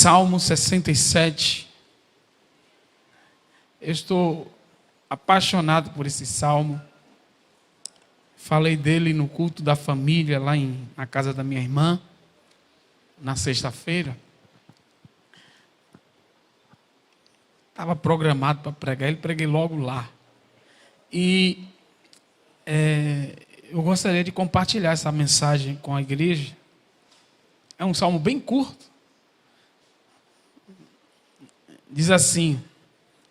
Salmo 67. Eu estou apaixonado por esse salmo. Falei dele no culto da família, lá na casa da minha irmã, na sexta-feira. Estava programado para pregar, ele preguei logo lá. E eu gostaria de compartilhar essa mensagem com a igreja. É um salmo bem curto. Diz assim: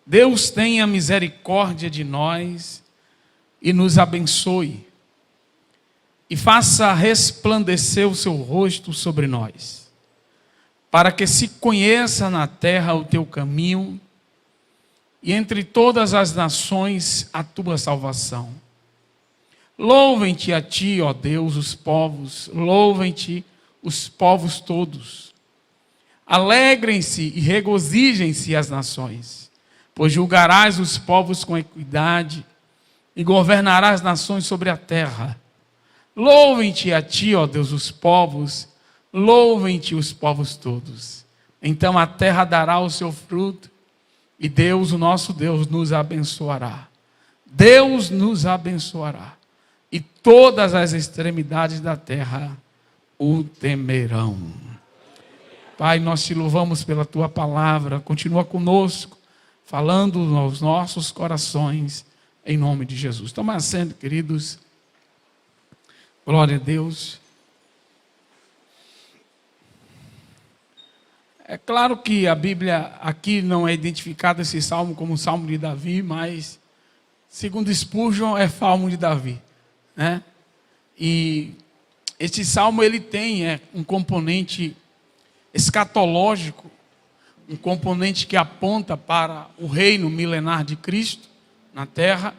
Deus tenha misericórdia de nós e nos abençoe, e faça resplandecer o seu rosto sobre nós, para que se conheça na terra o teu caminho, e entre todas as nações a tua salvação. Louvem-te a ti, ó Deus, os povos, louvem-te os povos todos. Alegrem-se e regozijem-se as nações, pois julgarás os povos com equidade e governarás as nações sobre a terra. Louvem-te a ti, ó Deus, os povos, louvem-te os povos todos. Então a terra dará o seu fruto, e Deus, o nosso Deus, nos abençoará. Deus nos abençoará, e todas as extremidades da terra o temerão. Pai, nós te louvamos pela tua palavra. Continua conosco, falando aos nossos corações, em nome de Jesus. Toma assento, queridos. Glória a Deus. É claro que a Bíblia aqui não é identificada esse salmo como o salmo de Davi, mas segundo Spurgeon é salmo de Davi, né? E este salmo ele tem um componente escatológico, um componente que aponta para o reino milenar de Cristo na terra.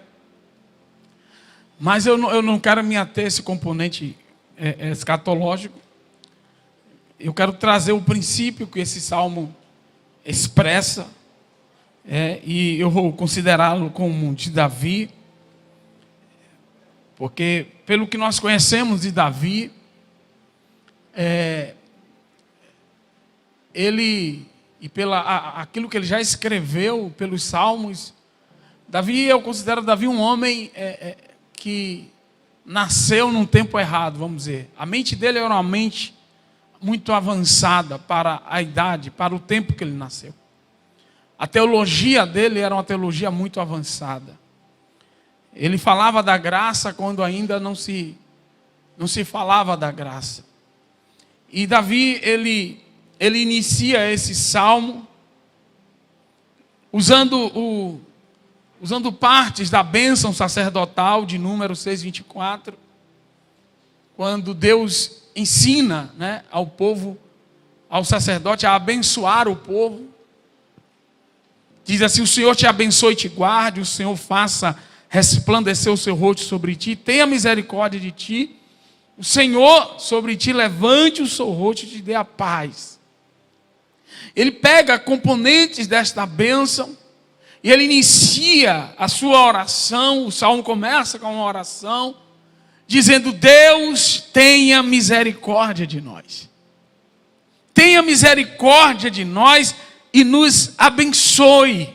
Mas eu não quero me ater a esse componente escatológico. Eu quero trazer o princípio que esse salmo expressa, e eu vou considerá-lo como de Davi, porque pelo que nós conhecemos de Davi, ele, e aquilo que ele já escreveu pelos salmos, Davi, eu considero Davi um homem que nasceu num tempo errado, vamos dizer. A mente dele era uma mente muito avançada para a idade, para o tempo que ele nasceu. A teologia dele era uma teologia muito avançada. Ele falava da graça quando ainda não se falava da graça. E Davi, ele inicia esse salmo usando partes da bênção sacerdotal de Números 6:24, quando Deus ensina, né, ao povo, ao sacerdote, a abençoar o povo. Diz assim: o Senhor te abençoe e te guarde, o Senhor faça resplandecer o seu rosto sobre ti, tenha misericórdia de ti, o Senhor sobre ti levante o seu rosto e te dê a paz. Ele pega componentes desta bênção e ele inicia a sua oração. O salmo começa com uma oração dizendo: Deus tenha misericórdia de nós. Tenha misericórdia de nós e nos abençoe.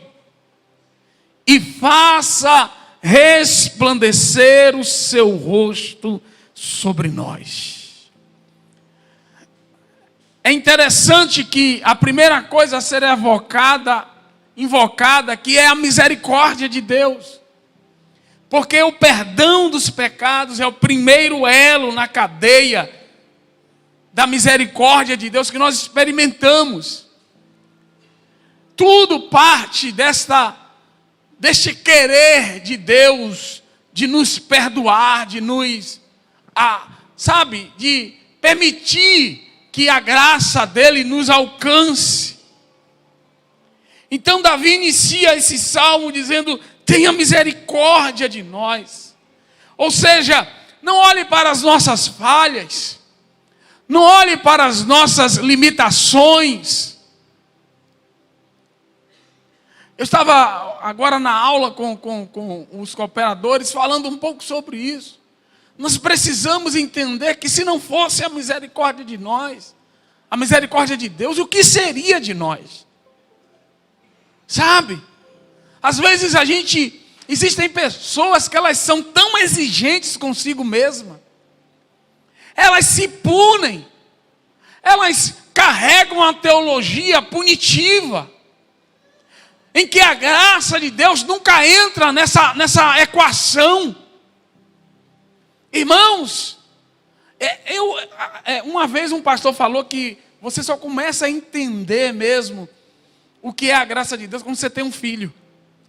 E faça resplandecer o seu rosto sobre nós. É interessante que a primeira coisa a ser invocada aqui é a misericórdia de Deus. Porque o perdão dos pecados é o primeiro elo na cadeia da misericórdia de Deus que nós experimentamos. Tudo parte deste querer de Deus de nos perdoar, de nos, de permitir que a graça dele nos alcance. Então Davi inicia esse salmo dizendo: tenha misericórdia de nós. Ou seja, não olhe para as nossas falhas, não olhe para as nossas limitações. Eu estava agora na aula com os cooperadores falando um pouco sobre isso. Nós precisamos entender que se não fosse a misericórdia de nós, a misericórdia de Deus, o que seria de nós? Sabe? Às vezes existem pessoas que elas são tão exigentes consigo mesma. Elas se punem. Elas carregam uma teologia punitiva, em que a graça de Deus nunca entra nessa equação. Irmãos, uma vez um pastor falou que você só começa a entender mesmo o que é a graça de Deus quando você tem um filho.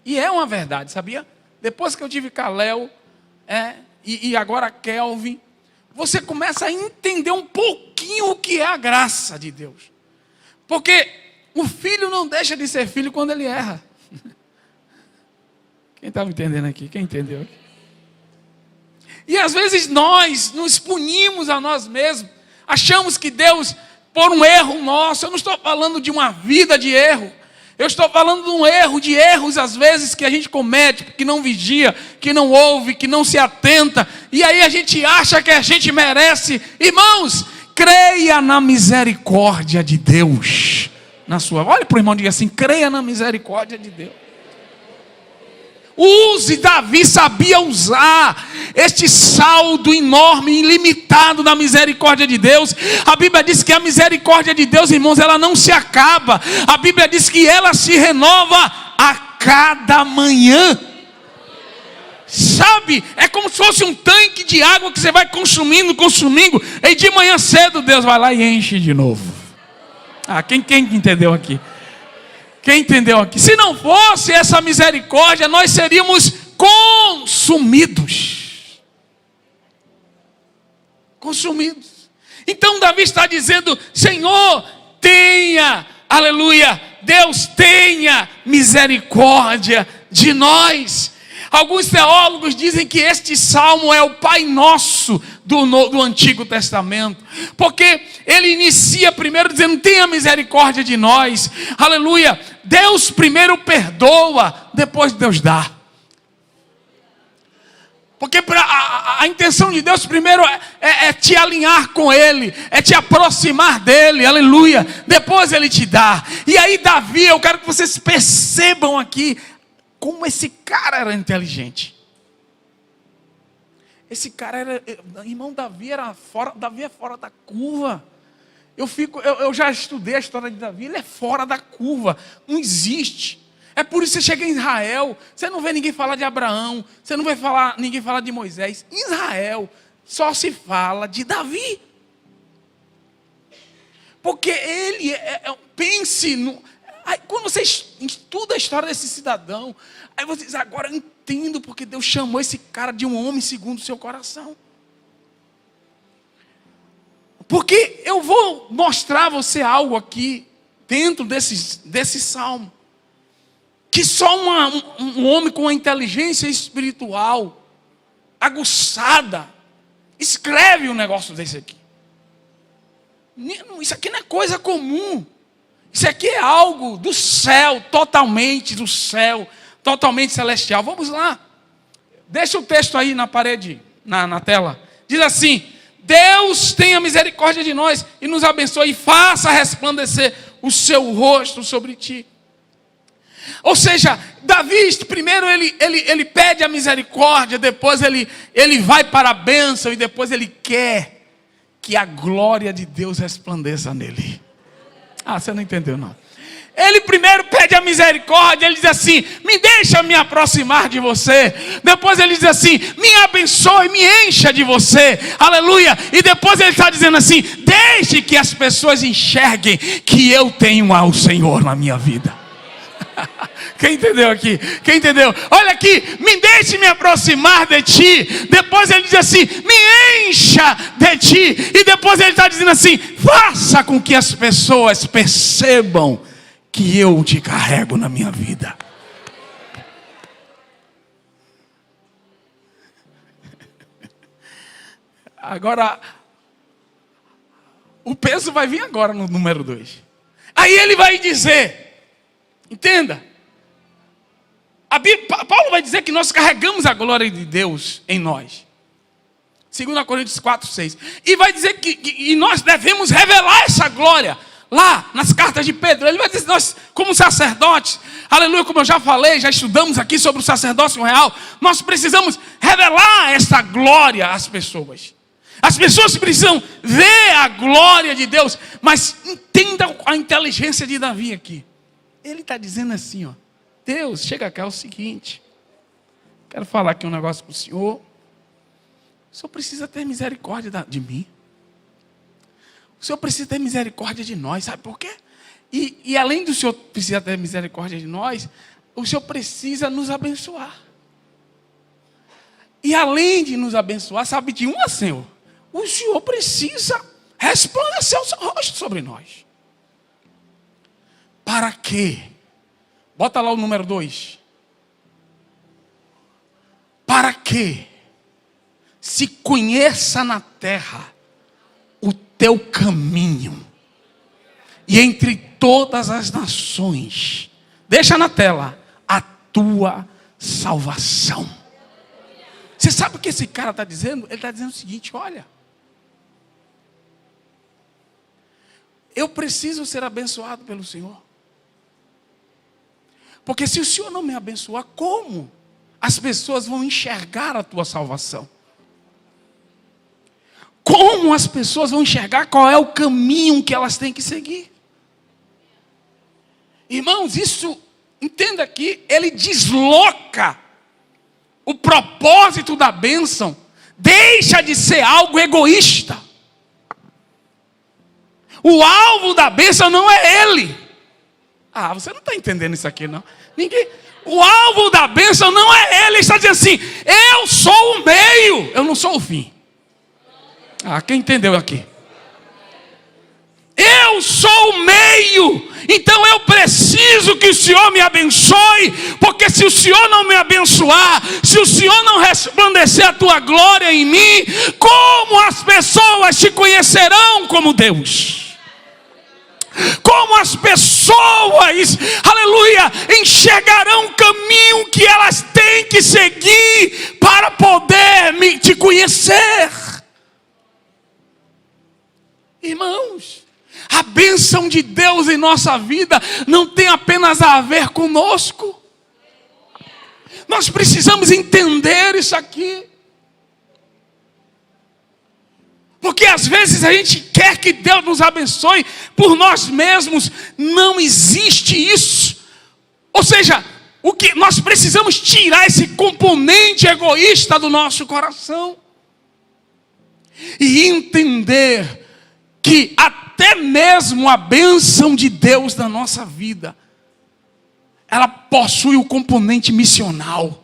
E é uma verdade, sabia? Depois que eu tive Caléu, e agora Kelvin, você começa a entender um pouquinho o que é a graça de Deus. Porque o filho não deixa de ser filho quando ele erra. Quem está me entendendo aqui? Quem entendeu aqui? E às vezes nós nos punimos a nós mesmos. Achamos que Deus, por um erro nosso, eu não estou falando de uma vida de erro. Eu estou falando de um erro, de erros às vezes que a gente comete, que não vigia, que não ouve, que não se atenta. E aí a gente acha que a gente merece. Irmãos, creia na misericórdia de Deus. Olhe para o irmão e diga assim: creia na misericórdia de Deus. Davi sabia usar este saldo enorme, ilimitado da misericórdia de Deus. A Bíblia diz que a misericórdia de Deus, irmãos, ela não se acaba. A Bíblia diz que ela se renova a cada manhã. Sabe, é como se fosse um tanque de água que você vai consumindo, e de manhã cedo Deus vai lá e enche de novo. Quem entendeu aqui? Quem entendeu aqui? Se não fosse essa misericórdia, nós seríamos consumidos. Então Davi está dizendo: Senhor, tenha, aleluia, Deus tenha misericórdia de nós. Alguns teólogos dizem que este salmo é o Pai Nosso do Antigo Testamento, porque ele inicia primeiro dizendo: tenha misericórdia de nós, aleluia. Deus primeiro perdoa, depois Deus dá. Porque a intenção de Deus primeiro é te alinhar com Ele, é te aproximar dEle, aleluia. Depois Ele te dá. E aí Davi, eu quero que vocês percebam aqui como esse cara era inteligente. Esse cara irmão, Davi é fora da curva. Eu já estudei a história de Davi, ele é fora da curva, não existe. É por isso que você chega em Israel, você não vê ninguém falar de Abraão, você não vê ninguém falar de Moisés. Em Israel só se fala de Davi. Porque ele pense no... Aí, quando você estuda a história desse cidadão, aí você diz: agora eu entendo porque Deus chamou esse cara de um homem segundo o seu coração. Porque eu vou mostrar a você algo aqui, dentro desse salmo, que só um homem com uma inteligência espiritual aguçada escreve um negócio desse aqui. Isso aqui não é coisa comum. Isso aqui é algo do céu, totalmente celestial. Vamos lá. Deixa o texto aí na parede, na tela. Diz assim: Deus tenha misericórdia de nós e nos abençoe e faça resplandecer o seu rosto sobre ti. Ou seja, Davi primeiro ele pede a misericórdia, depois ele vai para a bênção e depois ele quer que a glória de Deus resplandeça nele. Você não entendeu não. Ele primeiro pede a misericórdia, ele diz assim: me deixa me aproximar de você. Depois ele diz assim: me abençoe, me encha de você, aleluia. E depois ele está dizendo assim: deixe que as pessoas enxerguem que eu tenho ao Senhor na minha vida. Quem entendeu aqui? Quem entendeu? Olha aqui: me deixe me aproximar de ti. Depois ele diz assim: me encha de ti. E depois ele está dizendo assim: faça com que as pessoas percebam que eu te carrego na minha vida. Agora, o peso vai vir agora no número 2. Aí ele vai dizer, entenda, Paulo vai dizer que nós carregamos a glória de Deus em nós. 2 Coríntios 4:6. E vai dizer que nós devemos revelar essa glória. Lá, nas cartas de Pedro, ele vai dizer, nós, como sacerdotes, aleluia, como eu já falei, já estudamos aqui sobre o sacerdócio real, nós precisamos revelar essa glória às pessoas. As pessoas precisam ver a glória de Deus, mas entenda a inteligência de Davi aqui. Ele está dizendo assim, ó, Deus, chega cá, é o seguinte, quero falar aqui um negócio para o senhor precisa ter misericórdia de mim. O Senhor precisa ter misericórdia de nós, sabe por quê? E além do Senhor precisar ter misericórdia de nós, o Senhor precisa nos abençoar. E além de nos abençoar, sabe de uma, Senhor? O Senhor precisa resplandecer o seu rosto sobre nós. Para quê? Bota lá o número 2. Para quê? Se conheça na terra o teu caminho, e entre todas as nações, deixa na tela, a tua salvação. Você sabe o que esse cara está dizendo? Ele está dizendo o seguinte, olha, eu preciso ser abençoado pelo Senhor, porque se o Senhor não me abençoar, como as pessoas vão enxergar a tua salvação? Como as pessoas vão enxergar qual é o caminho que elas têm que seguir? Irmãos, isso, entenda aqui, ele desloca o propósito da bênção, deixa de ser algo egoísta. O alvo da bênção não é ele. Ah, você não está entendendo isso aqui, não? Ninguém. O alvo da bênção não é ele. Ele está dizendo assim, eu sou o meio, eu não sou o fim. Ah, quem entendeu aqui? Eu sou o meio, então eu preciso que o Senhor me abençoe, porque se o Senhor não me abençoar, se o Senhor não resplandecer a tua glória em mim, como as pessoas te conhecerão como Deus? Como as pessoas, aleluia, enxergarão o caminho que elas têm que seguir para poder te conhecer? Irmãos, a bênção de Deus em nossa vida não tem apenas a ver conosco. Nós precisamos entender isso aqui. Porque às vezes a gente quer que Deus nos abençoe por nós mesmos. Não existe isso. Ou seja, o que nós precisamos tirar esse componente egoísta do nosso coração. E entender que até mesmo a bênção de Deus na nossa vida, ela possui o componente missional.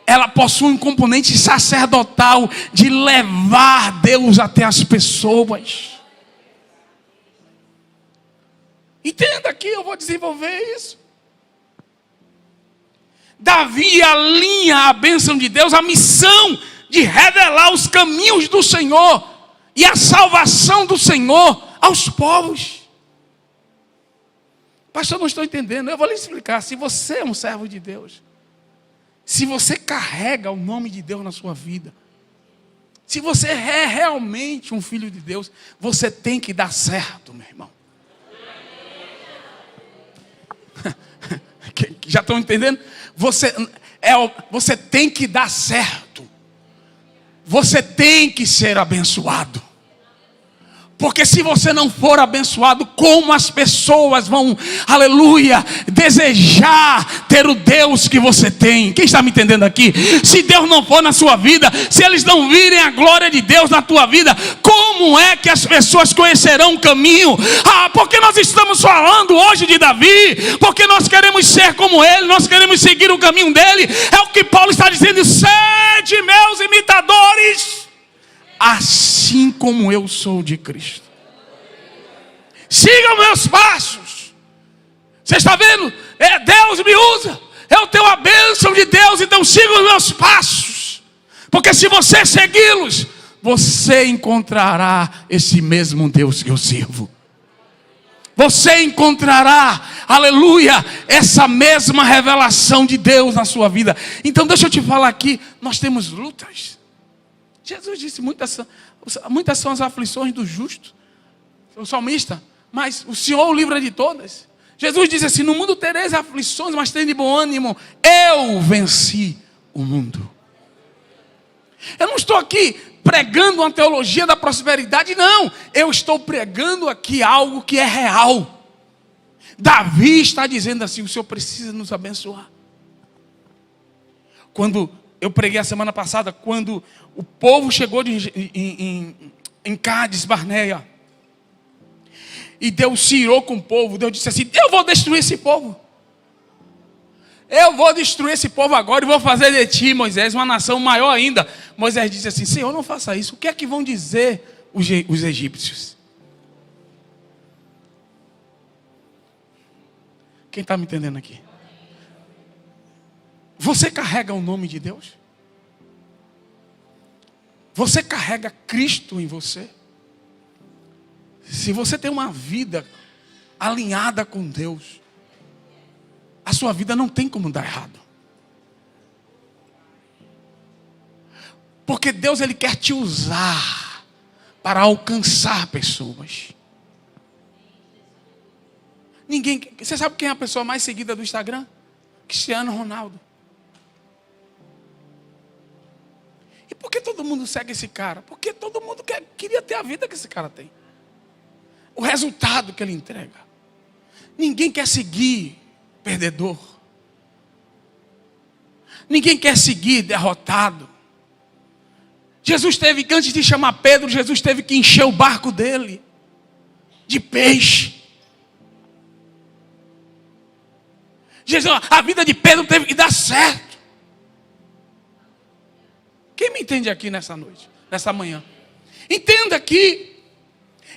Ela possui um componente sacerdotal de levar Deus até as pessoas. Entenda aqui, eu vou desenvolver isso. Davi alinha a bênção de Deus, a missão de revelar os caminhos do Senhor e a salvação do Senhor aos povos. Pastor, não estou entendendo. Eu vou lhe explicar. Se você é um servo de Deus, se você carrega o nome de Deus na sua vida, se você é realmente um filho de Deus, você tem que dar certo, meu irmão. Já estão entendendo? Você tem que dar certo. Você tem que ser abençoado. Porque se você não for abençoado, como as pessoas vão, aleluia, desejar ter o Deus que você tem? Quem está me entendendo aqui? Se Deus não for na sua vida, se eles não virem a glória de Deus na tua vida, como é que as pessoas conhecerão o caminho? Ah, porque nós estamos falando hoje de Davi, porque nós queremos ser como ele, nós queremos seguir o caminho dele. É o que Paulo está dizendo: sede meus imitadores, assim como eu sou de Cristo. Sigam meus passos. Você está vendo? Deus me usa. Eu tenho a bênção de Deus, então siga os meus passos. Porque se você segui-los, você encontrará esse mesmo Deus que eu sirvo. Você encontrará, aleluia, essa mesma revelação de Deus na sua vida. Então deixa eu te falar aqui, nós temos lutas. Jesus disse, muitas são as aflições do justo. O salmista, mas o Senhor o livra de todas. Jesus disse assim, no mundo tereis aflições, mas tem de bom ânimo. Eu venci o mundo. Eu não estou aqui pregando uma teologia da prosperidade, não. Eu estou pregando aqui algo que é real. Davi está dizendo assim, o Senhor precisa nos abençoar. Quando eu preguei a semana passada, quando o povo chegou em Cádiz Barneia, e Deus se irou com o povo, Deus disse assim, eu vou destruir esse povo. Eu vou destruir esse povo agora e vou fazer de ti, Moisés, uma nação maior ainda. Moisés disse assim, Senhor, não faça isso. O que é que vão dizer os egípcios? Quem está me entendendo aqui? Você carrega o nome de Deus? Você carrega Cristo em você? Se você tem uma vida alinhada com Deus, a sua vida não tem como dar errado. Porque Deus, Ele quer te usar para alcançar pessoas. Você sabe quem é a pessoa mais seguida do Instagram? Cristiano Ronaldo. E por que todo mundo segue esse cara? Porque todo mundo queria ter a vida que esse cara tem. O resultado que ele entrega. Ninguém quer seguir perdedor. Ninguém quer seguir derrotado. Jesus teve que, antes de chamar Pedro, Jesus teve que encher o barco dele de peixe. Jesus, a vida de Pedro teve que dar certo. Quem me entende aqui nessa noite, nessa manhã? Entenda que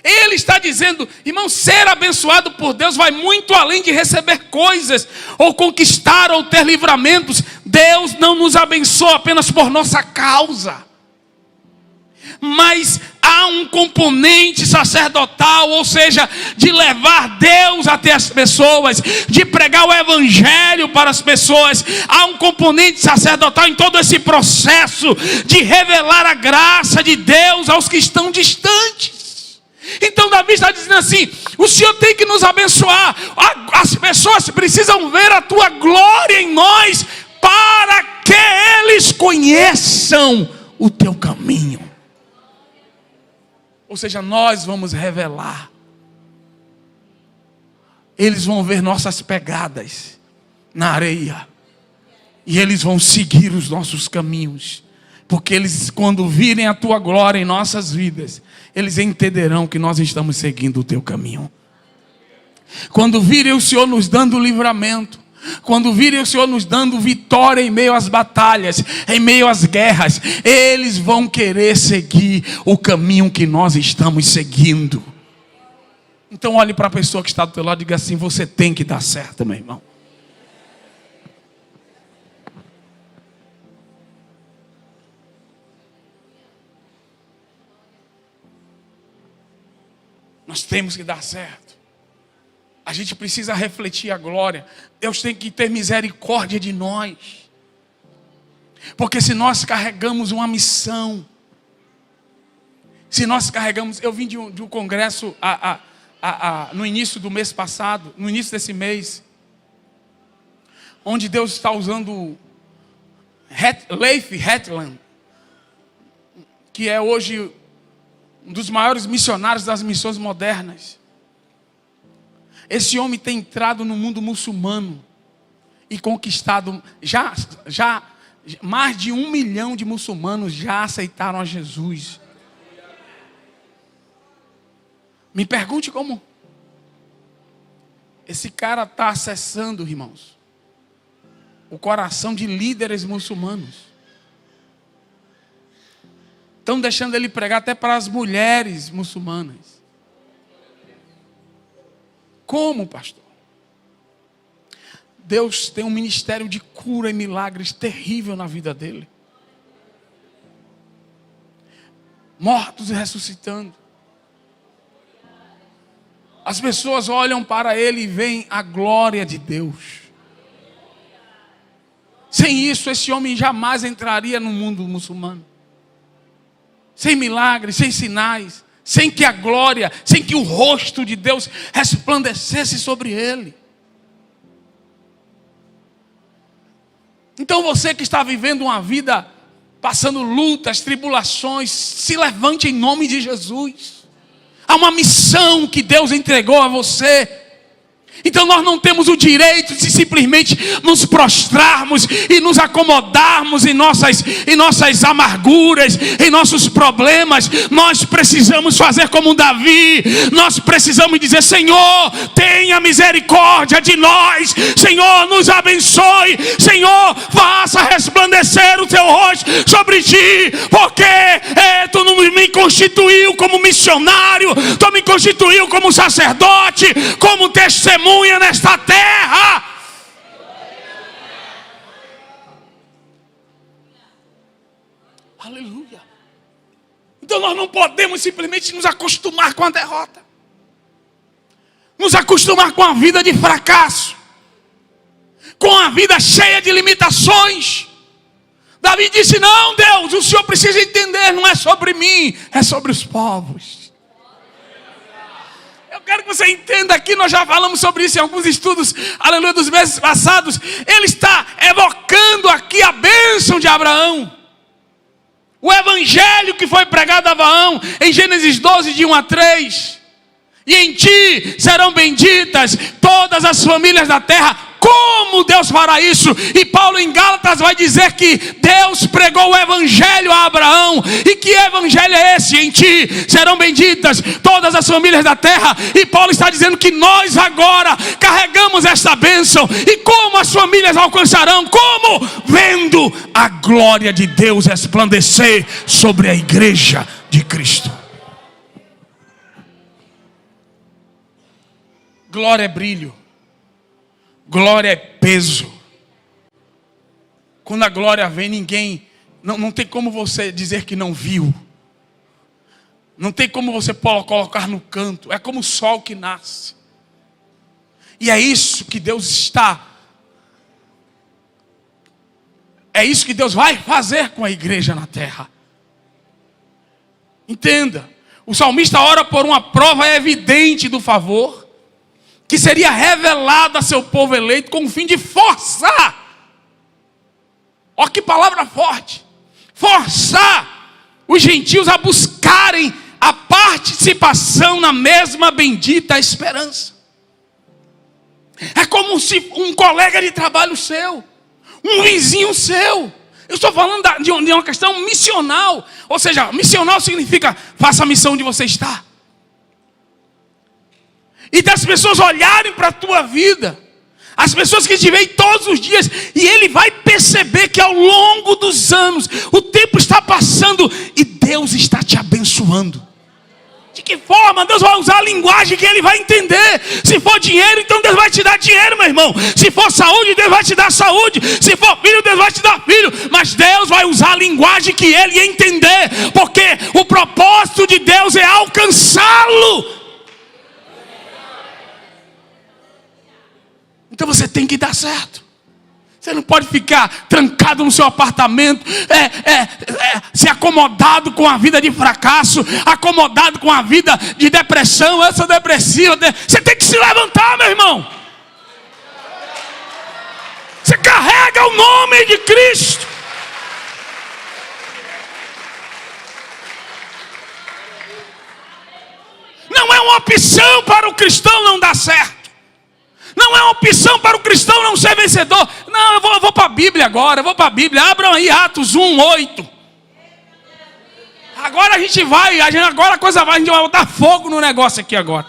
Ele está dizendo, irmão, ser abençoado por Deus vai muito além de receber coisas, ou conquistar, ou ter livramentos. Deus não nos abençoa apenas por nossa causa. Mas há um componente sacerdotal, ou seja, de levar Deus até as pessoas, de pregar o evangelho para as pessoas. Há um componente sacerdotal em todo esse processo de revelar a graça de Deus aos que estão distantes. Então Davi está dizendo assim, o Senhor tem que nos abençoar. As pessoas precisam ver a tua glória em nós, para que eles conheçam o teu caminho. Ou seja, nós vamos revelar. Eles vão ver nossas pegadas na areia. E eles vão seguir os nossos caminhos. Porque eles, quando virem a tua glória em nossas vidas, eles entenderão que nós estamos seguindo o teu caminho. Quando virem o Senhor nos dando livramento, quando virem o Senhor nos dando vitória em meio às batalhas, em meio às guerras, eles vão querer seguir o caminho que nós estamos seguindo. Então olhe para a pessoa que está do teu lado e diga assim, você tem que dar certo, meu irmão. Nós temos que dar certo. A gente precisa refletir a glória. Deus tem que ter misericórdia de nós. Porque se nós carregamos uma missão, se nós carregamos... Eu vim de um congresso no início do mês passado, no início desse mês, onde Deus está usando Leif Hetland, que é hoje um dos maiores missionários das missões modernas. Esse homem tem entrado no mundo muçulmano e conquistado, já mais de 1 milhão de muçulmanos já aceitaram a Jesus. Me pergunte como esse cara está acessando, irmãos, o coração de líderes muçulmanos. Estão deixando ele pregar até para as mulheres muçulmanas. Como, pastor? Deus tem um ministério de cura e milagres terrível na vida dele. Mortos ressuscitando. As pessoas olham para ele e veem a glória de Deus. Sem isso, esse homem jamais entraria no mundo muçulmano. sem milagres, sem sinais, sem que a glória, sem que o rosto de Deus resplandecesse sobre ele. Então você que está vivendo uma vida, passando lutas, tribulações, se levante em nome de Jesus. Há uma missão que Deus entregou a você. Então nós não temos o direito de simplesmente nos prostrarmos e nos acomodarmos em nossas amarguras, em nossos problemas. Nós precisamos fazer como Davi. Nós precisamos dizer: Senhor, tenha misericórdia de nós. Senhor, nos abençoe. Senhor, faça resplandecer o teu rosto sobre ti. Porque tu não me constituiu como missionário, tu me constituiu como sacerdote, como testemunha nesta terra. Aleluia. Então nós não podemos simplesmente nos acostumar com a derrota, nos acostumar com a vida de fracasso, com a vida cheia de limitações. Davi disse: não, Deus, o Senhor precisa entender, não é sobre mim, é sobre os povos. Eu quero que você entenda aqui, nós já falamos sobre isso em alguns estudos, aleluia, dos meses passados. Ele está evocando aqui a bênção de Abraão. O evangelho que foi pregado a Abraão em Gênesis 12, de 1 a 3. E em ti serão benditas todas as famílias da terra. Como Deus fará isso? E Paulo em Gálatas vai dizer que Deus pregou o evangelho a Abraão. E que evangelho é esse? Em ti serão benditas todas as famílias da terra. E Paulo está dizendo que nós agora carregamos esta bênção. E como as famílias alcançarão? Como? Vendo a glória de Deus resplandecer sobre a igreja de Cristo. Glória é brilho. Glória é peso. Quando a glória vem, ninguém, não tem como você dizer que não viu. Não tem como você colocar no canto. É como o sol que nasce. E é isso que Deus está. É isso que Deus vai fazer com a igreja na terra. Entenda. O salmista ora por uma prova evidente do favor, que seria revelado a seu povo eleito com o fim de forçar. Olha que palavra forte. Forçar os gentios a buscarem a participação na mesma bendita esperança. É como se um colega de trabalho seu, um vizinho seu. Eu estou falando de uma questão missional. Ou seja, missional significa: faça a missão onde você está. E das pessoas olharem para a tua vida, as pessoas que te veem todos os dias, e ele vai perceber que ao longo dos anos o tempo está passando e Deus está te abençoando. De que forma? Deus vai usar a linguagem que ele vai entender. Se for dinheiro, então Deus vai te dar dinheiro, meu irmão. Se for saúde, Deus vai te dar saúde. Se for filho, Deus vai te dar filho. Mas Deus vai usar a linguagem que ele entender, porque o propósito de Deus é alcançá-lo. Então você tem que dar certo. Você não pode ficar trancado no seu apartamento, se acomodado com a vida de fracasso, acomodado com a vida de depressão. Eu sou depressivo. Você tem que se levantar, meu irmão. Você carrega o nome de Cristo. Não é uma opção para o cristão não dar certo. Não é uma opção para o cristão não ser vencedor. Não, eu vou para a Bíblia agora. Eu vou para a Bíblia. Abram aí Atos 1, 8. Agora a gente vai. Agora a coisa vai. A gente vai botar fogo no negócio aqui agora.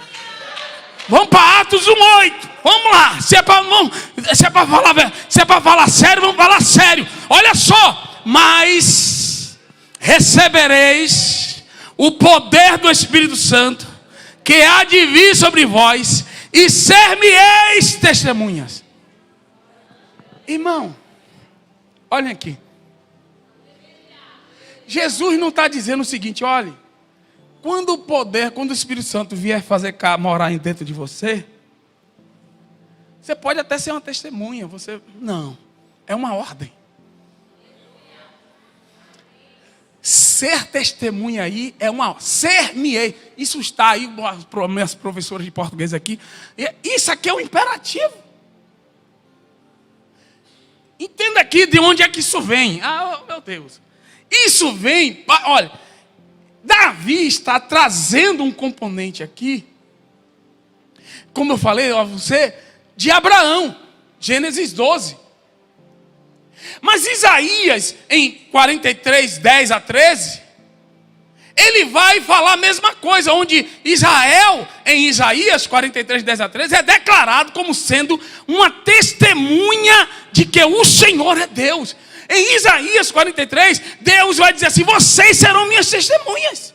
Vamos para Atos 1, 8. Vamos lá. Se é para falar sério, vamos falar sério. Olha só. Mas recebereis o poder do Espírito Santo, que há de vir sobre vós, e ser-me-eis testemunhas. Irmão, olhem aqui. Jesus não está dizendo o seguinte: olhe, quando o Espírito Santo vier morar dentro de você, você pode até ser uma testemunha. Não, é uma ordem. ser testemunha aí é uma ser-me-ei. Isso está aí, minhas professoras de português aqui. Isso aqui é um imperativo. Entenda aqui de onde é que isso vem. Ah, meu Deus. Isso vem, olha, Davi está trazendo um componente aqui, como eu falei a você, de Abraão, Gênesis 12. Mas Isaías, em 43, 10 a 13, ele vai falar a mesma coisa, onde Israel, em Isaías 43, 10 a 13, é declarado como sendo uma testemunha de que o Senhor é Deus. Em Isaías 43, Deus vai dizer assim: vocês serão minhas testemunhas,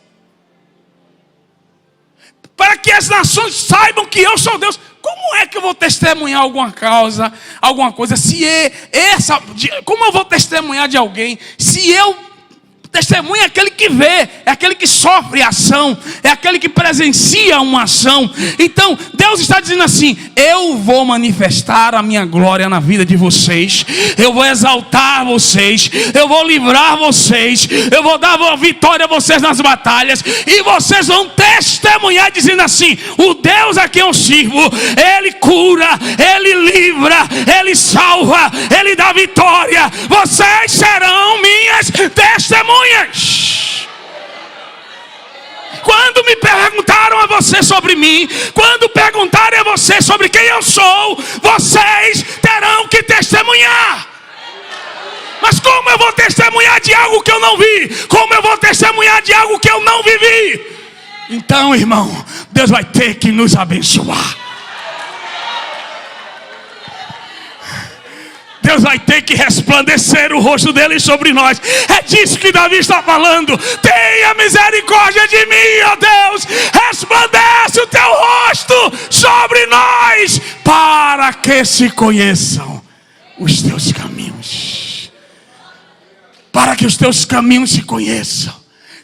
para que as nações saibam que eu sou Deus. Como é que eu vou testemunhar alguma causa, alguma coisa, como eu vou testemunhar de alguém, se eu testemunho é aquele que vê, é aquele que sofre a ação, é aquele que presencia uma ação. Então Deus está dizendo assim: eu vou manifestar a minha glória na vida de vocês, eu vou exaltar vocês, eu vou livrar vocês, eu vou dar vitória a vocês nas batalhas, e vocês vão testemunhar dizendo assim: o Deus a quem eu sirvo, Ele cura, Ele livra, Ele salva, Ele dá vitória. Vocês serão minhas testemunhas. Quando me perguntaram a você sobre mim, quando perguntarem a você sobre quem eu sou, vocês terão que testemunhar. Mas como eu vou testemunhar de algo que eu não vi? Como eu vou testemunhar de algo que eu não vivi? Então, irmão, Deus vai ter que nos abençoar. Deus vai ter que resplandecer o rosto dele sobre nós. É disso que Davi está falando. Tenha misericórdia de mim, ó Deus. Resplandece o teu rosto sobre nós, para que se conheçam os teus caminhos. Para que os teus caminhos se conheçam,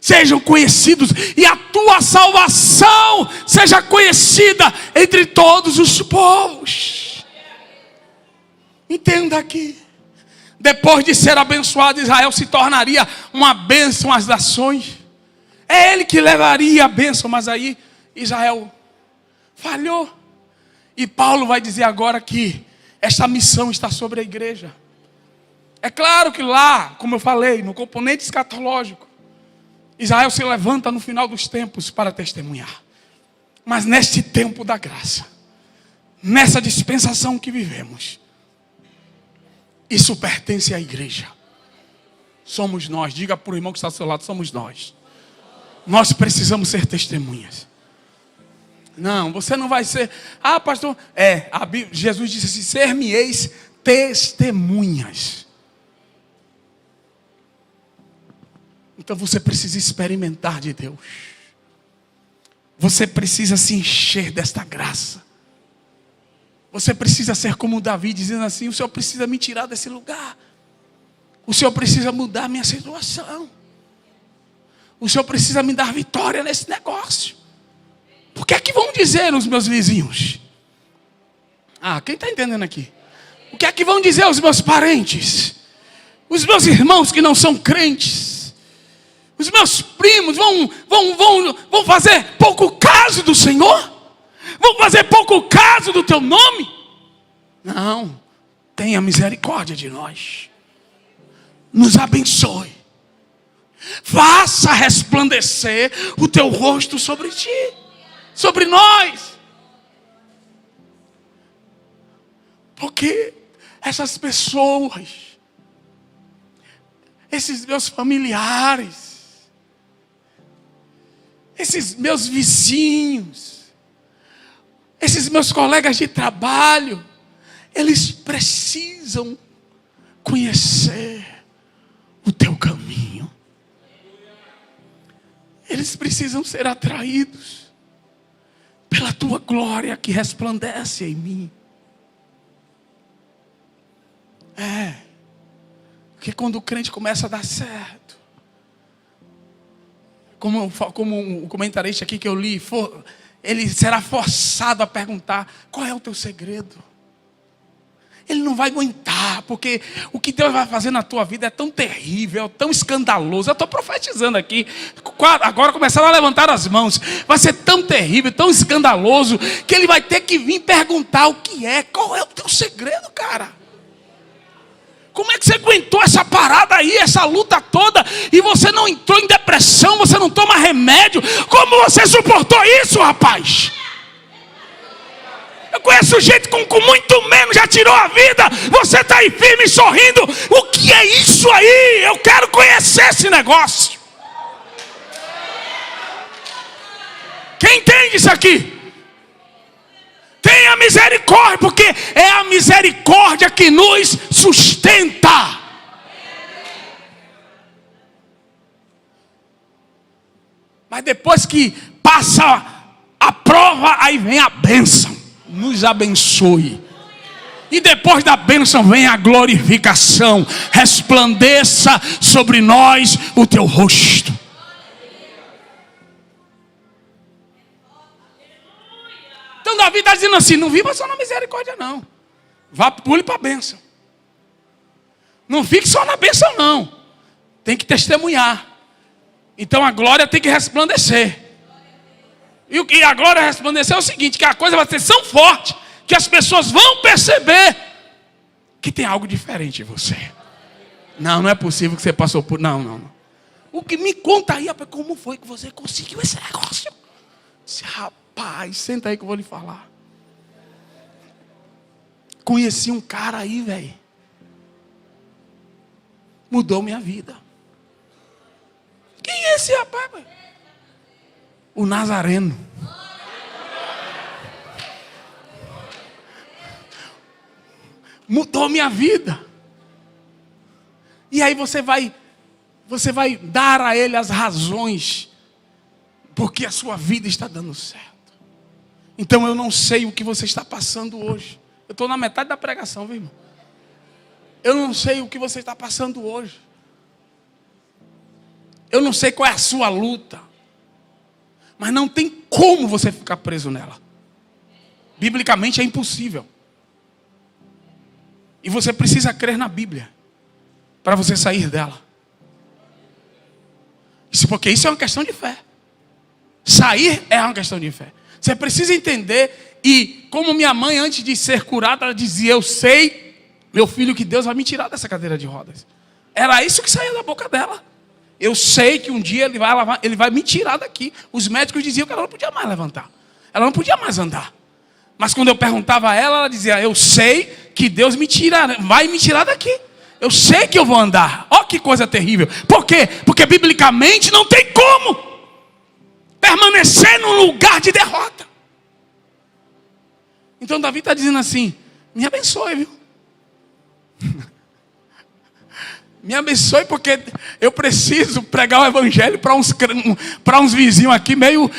sejam conhecidos, e a tua salvação seja conhecida entre todos os povos. Entenda aqui, depois de ser abençoado, Israel se tornaria uma bênção às nações. É ele que levaria a bênção, mas aí Israel falhou. E Paulo vai dizer agora que esta missão está sobre a igreja. É claro que lá, como eu falei, no componente escatológico, Israel se levanta no final dos tempos para testemunhar. Mas neste tempo da graça, nessa dispensação que vivemos, isso pertence à igreja. Somos nós. Diga para o irmão que está ao seu lado: somos nós. Nós precisamos ser testemunhas. Não, você não vai ser. Ah, pastor. Jesus disse assim: ser-me-eis testemunhas. Então você precisa experimentar de Deus. Você precisa se encher desta graça. Você precisa ser como Davi, dizendo assim: o Senhor precisa me tirar desse lugar. O Senhor precisa mudar a minha situação. O Senhor precisa me dar vitória nesse negócio. O que é que vão dizer os meus vizinhos? Quem está entendendo aqui? O que é que vão dizer os meus parentes? Os meus irmãos que não são crentes? Os meus primos vão fazer pouco caso do Senhor? Vão fazer pouco caso do teu nome? Não. Tenha misericórdia de nós. Nos abençoe. Faça resplandecer o teu rosto sobre ti, sobre nós. Porque essas pessoas, esses meus familiares, esses meus vizinhos, esses meus colegas de trabalho, eles precisam conhecer o teu caminho. Eles precisam ser atraídos pela tua glória que resplandece em mim. Porque quando o crente começa a dar certo, como o comentarista aqui que eu li, ele será forçado a perguntar: qual é o teu segredo? ele não vai aguentar, porque o que Deus vai fazer na tua vida é tão terrível, tão escandaloso. Eu estou profetizando aqui, agora começaram a levantar as mãos. Vai ser tão terrível, tão escandaloso, que ele vai ter que vir perguntar o que é, qual é o teu segredo, cara? Como é que você aguentou essa parada aí, essa luta toda, e você não entrou em depressão, você não toma remédio? Como você suportou isso, rapaz? Eu conheço gente com muito menos, já tirou a vida. Você está aí firme, sorrindo. O que é isso aí? Eu quero conhecer esse negócio. Quem entende isso aqui? Tenha misericórdia, porque é a misericórdia que nos sustenta. Mas depois que passa a prova, aí vem a bênção. Nos abençoe. E depois da bênção vem a glorificação. Resplandeça sobre nós o teu rosto. Então Davi está dizendo assim: não viva só na misericórdia não. Vá, pule para a bênção. Não fique só na bênção não. Tem que testemunhar. Então a glória tem que resplandecer. E o que a glória resplandecer é o seguinte: que a coisa vai ser tão forte que as pessoas vão perceber que tem algo diferente em você. Não é possível que você passou por... Não. O que me conta aí, rapaz, como foi que você conseguiu esse negócio? Rapaz, senta aí que eu vou lhe falar. Conheci um cara aí, velho. Mudou minha vida. Quem é esse rapaz, velho? O Nazareno. Mudou minha vida. E aí você vai dar a ele as razões porque a sua vida está dando certo. Então eu não sei o que você está passando hoje. Eu estou na metade da pregação, viu, irmão? Eu não sei o que você está passando hoje. Eu não sei qual é a sua luta. Mas não tem como você ficar preso nela. Biblicamente é impossível. E você precisa crer na Bíblia para você sair dela. Porque isso é uma questão de fé. Sair é uma questão de fé. Você precisa entender. E como minha mãe, antes de ser curada, ela dizia: eu sei, meu filho, que Deus vai me tirar dessa cadeira de rodas. Era isso que saía da boca dela. Eu sei que um dia ele vai me tirar daqui. Os médicos diziam que ela não podia mais levantar. Ela não podia mais andar. Mas quando eu perguntava a ela, ela dizia: eu sei que Deus vai me tirar daqui. Eu sei que eu vou andar. Olha que coisa terrível. Por quê? Porque biblicamente não tem como permanecer num lugar de derrota. Então Davi está dizendo assim: me abençoe, viu? Me abençoe, porque eu preciso pregar o evangelho para uns vizinhos aqui meio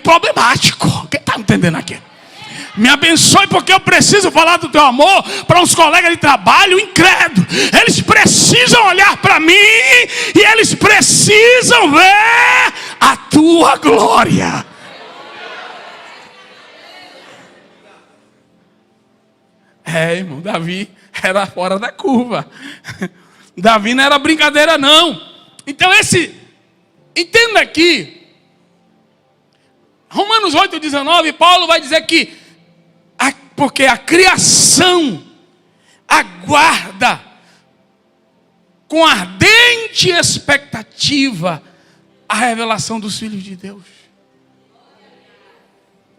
problemático. Quem está entendendo aqui? Me abençoe, porque eu preciso falar do teu amor para uns colegas de trabalho incrédulos. Eles precisam olhar para mim e eles precisam ver a tua glória. Irmão, Davi era fora da curva. Davi não era brincadeira não. Então entenda aqui, Romanos 8,19, Paulo vai dizer que porque a criação aguarda com ardente expectativa a revelação dos filhos de Deus.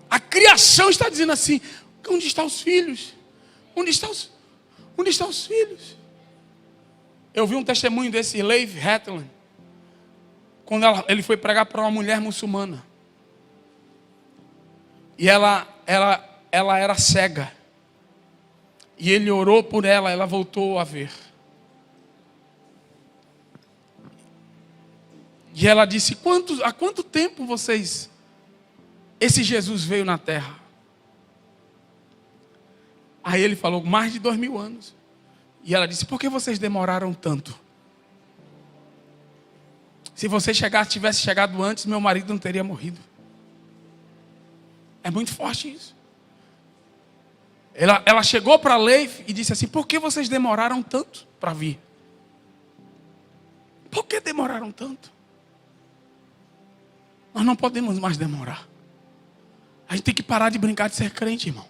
A criação está dizendo assim: onde estão os filhos? Onde estão os filhos? Eu vi um testemunho desse Leif Hetland, quando ele foi pregar para uma mulher muçulmana. E ela era cega. E ele orou por ela, ela voltou a ver. E ela disse: há quanto tempo esse Jesus veio na terra? Aí ele falou: mais de 2000 anos. E ela disse: por que vocês demoraram tanto? Se você tivesse chegado antes, meu marido não teria morrido. É muito forte isso. Ela chegou para Leif e disse assim: por que vocês demoraram tanto para vir? Por que demoraram tanto? Nós não podemos mais demorar. A gente tem que parar de brincar de ser crente, irmão.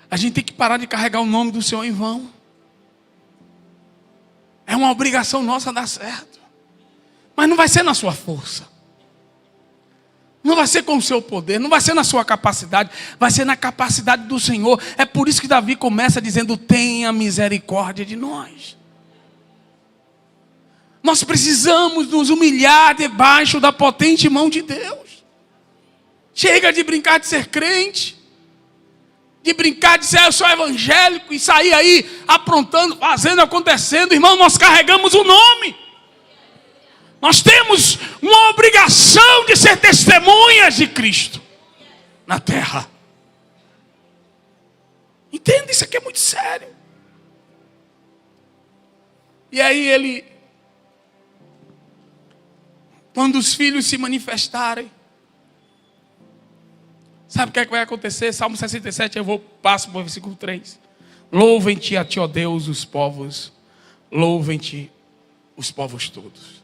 A gente tem que parar de carregar o nome do Senhor em vão. É uma obrigação nossa dar certo. Mas não vai ser na sua força. Não vai ser com o seu poder. Não vai ser na sua capacidade. Vai ser na capacidade do Senhor. É por isso que Davi começa dizendo: tenha misericórdia de nós. Nós precisamos nos humilhar debaixo da potente mão de Deus. Chega de brincar de ser crente. De brincar de ser eu sou evangélico e sair aí aprontando, fazendo, acontecendo. Irmão, nós carregamos o nome. Nós temos uma obrigação de ser testemunhas de Cristo na terra. Entenda, isso aqui é muito sério. E aí quando os filhos se manifestarem, sabe o que é que vai acontecer? Salmo 67, passo para o versículo 3. Louvem-te a ti, ó Deus, os povos. Louvem-te os povos todos.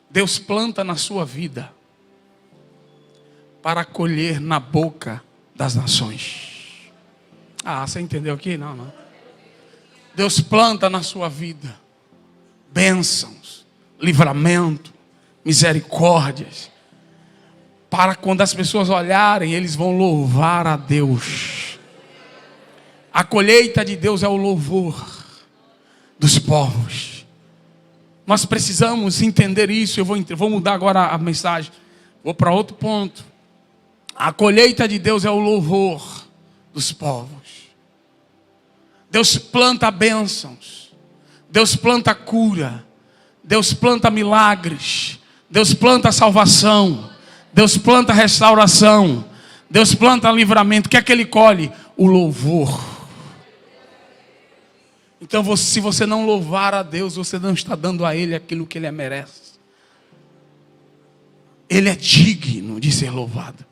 Deus planta na sua vida para colher na boca das nações. Ah, você entendeu aqui? Não. Deus planta na sua vida bênçãos, livramento, misericórdias, para quando as pessoas olharem, eles vão louvar a Deus. A colheita de Deus é o louvor dos povos. Nós precisamos entender isso. Eu vou mudar agora a mensagem. Vou para outro ponto. A colheita de Deus é o louvor dos povos. Deus planta bênçãos. Deus planta cura. Deus planta milagres. Deus planta salvação. Deus planta restauração. Deus planta livramento. O que é que Ele colhe? O louvor. Então, se você não louvar a Deus, você não está dando a Ele aquilo que Ele merece. Ele é digno de ser louvado.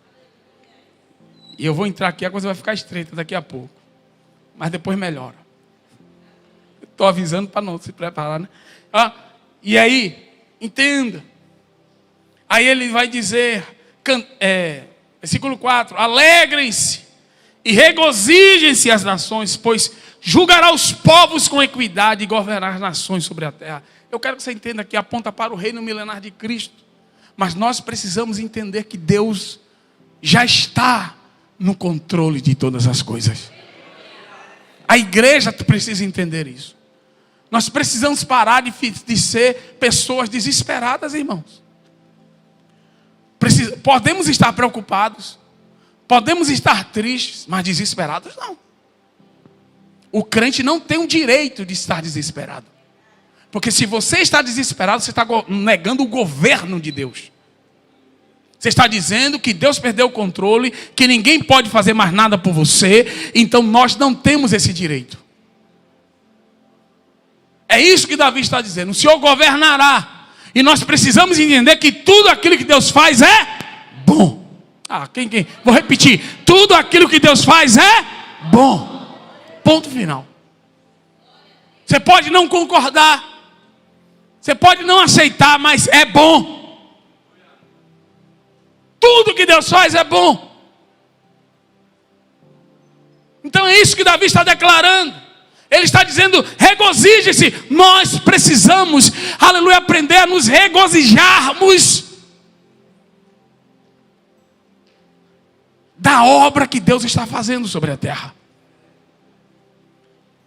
E eu vou entrar aqui, a coisa vai ficar estreita daqui a pouco. Mas depois melhora. Estou avisando para não se preparar, né? E aí, entenda. Aí ele vai dizer, versículo 4: alegrem-se e regozijem-se as nações, pois julgará os povos com equidade e governará as nações sobre a terra. Eu quero que você entenda que aponta para o reino milenar de Cristo. Mas nós precisamos entender que Deus já está no controle de todas as coisas. A igreja precisa entender isso. Nós precisamos parar de ser pessoas desesperadas, irmãos. Podemos estar preocupados, podemos estar tristes, mas desesperados não. O crente não tem o direito de estar desesperado. Porque se você está desesperado, você está negando o governo de Deus. Você está dizendo que Deus perdeu o controle, que ninguém pode fazer mais nada por você. Então nós não temos esse direito. É isso que Davi está dizendo. O Senhor governará. E nós precisamos entender que tudo aquilo que Deus faz é bom. Vou repetir. Tudo aquilo que Deus faz é bom. Ponto final. Você pode não concordar. Você pode não aceitar, mas é bom. Tudo que Deus faz é bom. Então é isso que Davi está declarando. Ele está dizendo: regozije-se. Nós precisamos, aleluia, aprender a nos regozijarmos da obra que Deus está fazendo sobre a terra.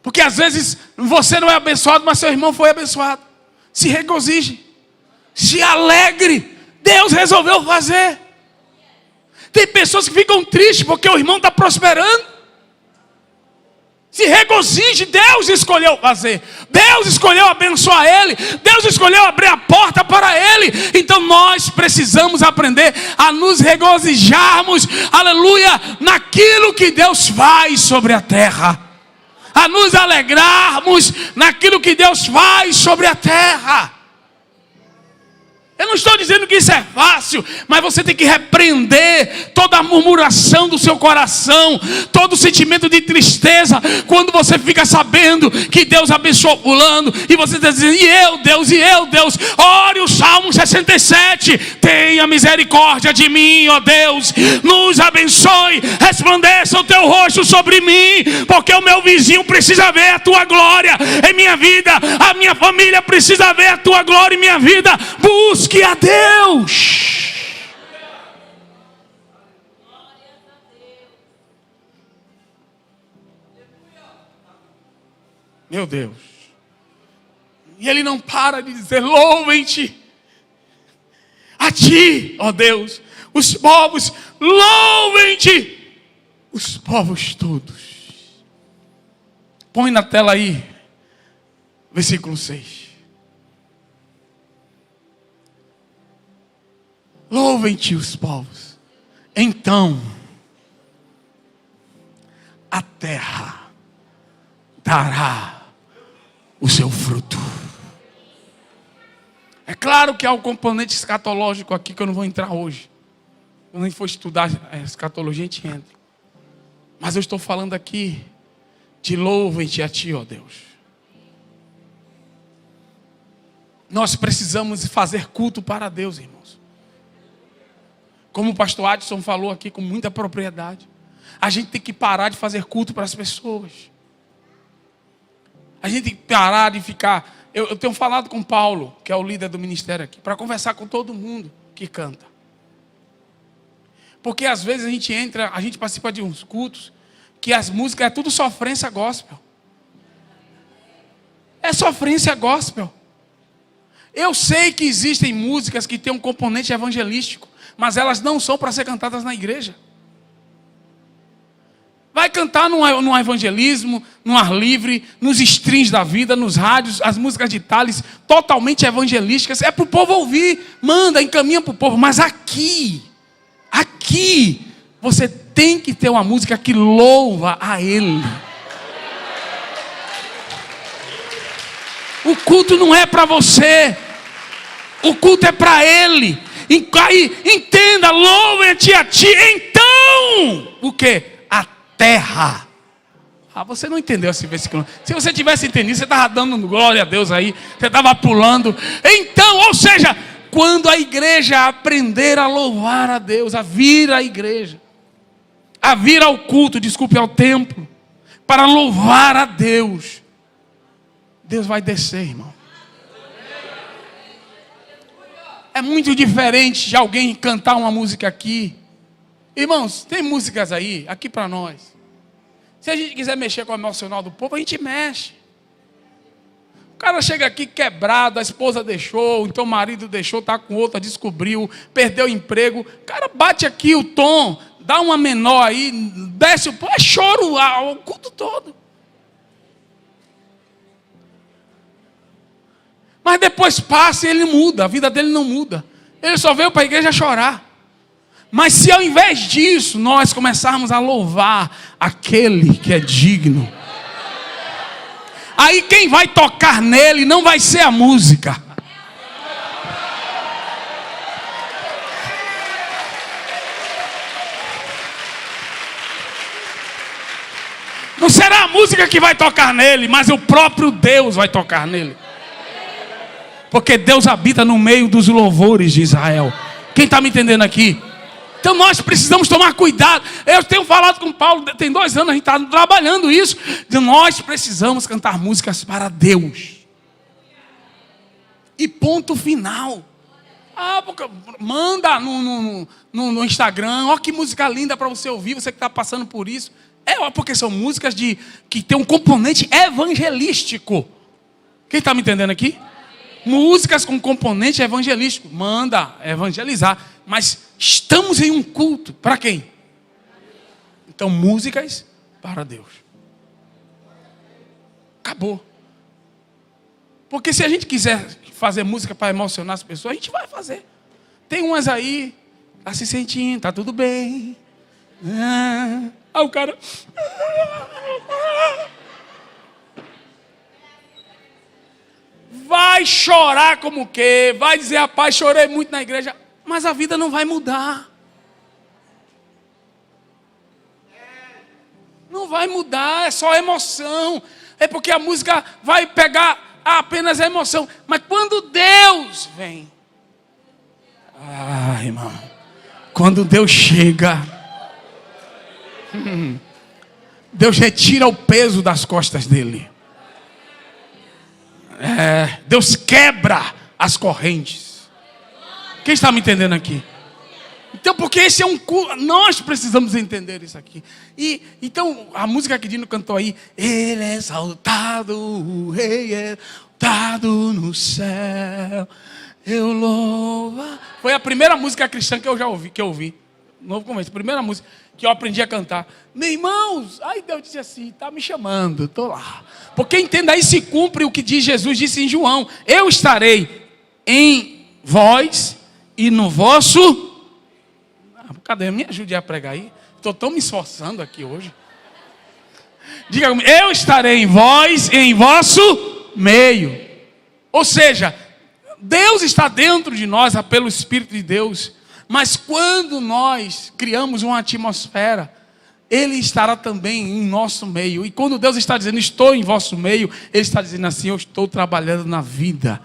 Porque às vezes você não é abençoado, mas seu irmão foi abençoado. Se regozije, se alegre. Deus resolveu fazer. Tem pessoas que ficam tristes porque o irmão está prosperando. Se regozije, Deus escolheu fazer. Deus escolheu abençoar ele. Deus escolheu abrir a porta para ele. Então nós precisamos aprender a nos regozijarmos, aleluia, naquilo que Deus faz sobre a terra. A nos alegrarmos naquilo que Deus faz sobre a terra. Eu não estou dizendo que isso é fácil, mas você tem que repreender toda a murmuração do seu coração, todo o sentimento de tristeza, quando você fica sabendo que Deus abençoou fulano, e você está dizendo, e eu Deus, ore o Salmo 67, tenha misericórdia de mim, ó Deus, nos abençoe, resplandeça o teu rosto sobre mim, porque o meu vizinho precisa ver a tua glória em minha vida, a minha família precisa ver a tua glória em minha vida. Busque a Deus. Meu Deus. E ele não para de dizer, louvem-te a ti, ó Deus, os povos, louvem-te, os povos todos. Põe na tela aí, versículo 6. Louvem-te os povos, então a terra dará o seu fruto. É claro que há um componente escatológico aqui que eu não vou entrar hoje. Quando a gente for estudar a escatologia, a gente entra. Mas eu estou falando aqui de louvem-te a ti, ó Deus. Nós precisamos fazer culto para Deus, irmãos. Como o pastor Adson falou aqui com muita propriedade, a gente tem que parar de fazer culto para as pessoas. A gente tem que parar de ficar... Eu tenho falado com o Paulo, que é o líder do ministério aqui, para conversar com todo mundo que canta. Porque às vezes a gente participa de uns cultos, que as músicas é tudo sofrência gospel. É sofrência gospel. Eu sei que existem músicas que têm um componente evangelístico, mas elas não são para ser cantadas na igreja. Vai cantar no evangelismo, no ar livre, nos streams da vida, nos rádios, as músicas de Thales, totalmente evangelísticas. É para o povo ouvir, manda, encaminha para o povo. Mas aqui, você tem que ter uma música que louva a Ele. O culto não é para você, o culto é para Ele. Entenda, louve-te a ti. Então, o quê? A terra. Você não entendeu esse versículo. Se você tivesse entendido, você estava dando glória a Deus aí, você estava pulando. Então, ou seja, quando a igreja aprender a louvar a Deus, a vir à igreja, a vir ao culto, ao templo, para louvar a Deus, Deus vai descer, irmão. É muito diferente de alguém cantar uma música aqui. Irmãos, tem músicas aí, aqui para nós. Se a gente quiser mexer com o emocional do povo, a gente mexe. O cara chega aqui quebrado, a esposa deixou, então o marido deixou, está com outra, descobriu, perdeu o emprego. O cara bate aqui o tom, dá uma menor aí, desce o povo, é choro o culto todo. Mas depois passa e ele muda, a vida dele não muda. Ele só veio para a igreja chorar. Mas se ao invés disso, nós começarmos a louvar aquele que é digno, aí quem vai tocar nele não vai ser a música. Não será a música que vai tocar nele, mas o próprio Deus vai tocar nele. Porque Deus habita no meio dos louvores de Israel. Quem está me entendendo aqui? Então nós precisamos tomar cuidado. Eu tenho falado com o Paulo, tem 2 anos a gente está trabalhando isso. Nós precisamos cantar músicas para Deus. E ponto final. Manda no Instagram, ó que música linda para você ouvir, você que está passando por isso. Porque são músicas que tem um componente evangelístico. Quem está me entendendo aqui? Músicas com componente evangelístico. Manda evangelizar. Mas estamos em um culto. Para quem? Então, músicas para Deus. Acabou. Porque se a gente quiser fazer música para emocionar as pessoas, a gente vai fazer. Tem umas aí, tá se sentindo, tá tudo bem. Aí o cara... vai chorar como que, vai dizer, rapaz, chorei muito na igreja, mas a vida não vai mudar. Não vai mudar, é só emoção. É porque a música vai pegar apenas a emoção. Mas quando Deus vem, irmão, quando Deus chega, Deus retira o peso das costas dele. Deus quebra as correntes. Quem está me entendendo aqui? Então, porque esse é um culto, nós precisamos entender isso aqui. E então, a música que Dino cantou aí, ele é exaltado, o rei é exaltado no céu, eu louvo. Foi a primeira música cristã que eu já ouvi, novo começo, a primeira música que eu aprendi a cantar. Meus irmãos, aí Deus disse assim, está me chamando, estou lá. Porque entenda, aí se cumpre o que Jesus disse em João, eu estarei em vós e no vosso... Cadê? Me ajude a pregar aí. Estou tão me esforçando aqui hoje. Diga comigo, eu estarei em vós e em vosso meio. Ou seja, Deus está dentro de nós, pelo Espírito de Deus. Mas quando nós criamos uma atmosfera, Ele estará também em nosso meio. E quando Deus está dizendo, estou em vosso meio, Ele está dizendo assim, eu estou trabalhando na vida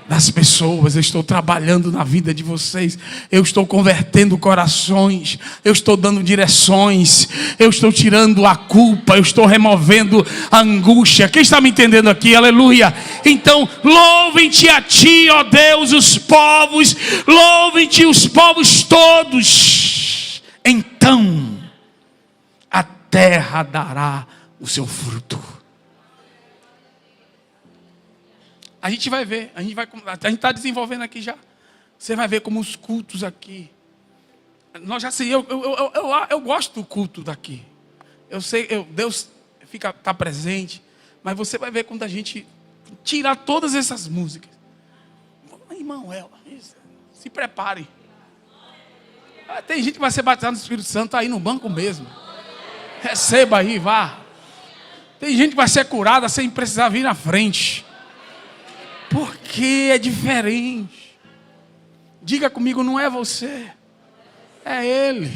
das pessoas, eu estou trabalhando na vida de vocês, eu estou convertendo corações, eu estou dando direções, eu estou tirando a culpa, eu estou removendo a angústia. Quem está me entendendo aqui? Aleluia! Então, louvem-te a ti, ó Deus, os povos, louvem-te os povos todos. Então, a terra dará o seu fruto. A gente vai ver, a gente está desenvolvendo aqui já. Você vai ver como os cultos aqui. Eu gosto do culto daqui. Eu sei, Deus está presente. Mas você vai ver quando a gente tirar todas essas músicas. Irmão, se prepare. Tem gente que vai ser batizada no Espírito Santo aí no banco mesmo. Receba aí, vá. Tem gente que vai ser curada sem precisar vir na frente. Porque é diferente. Diga comigo, não é você, é Ele.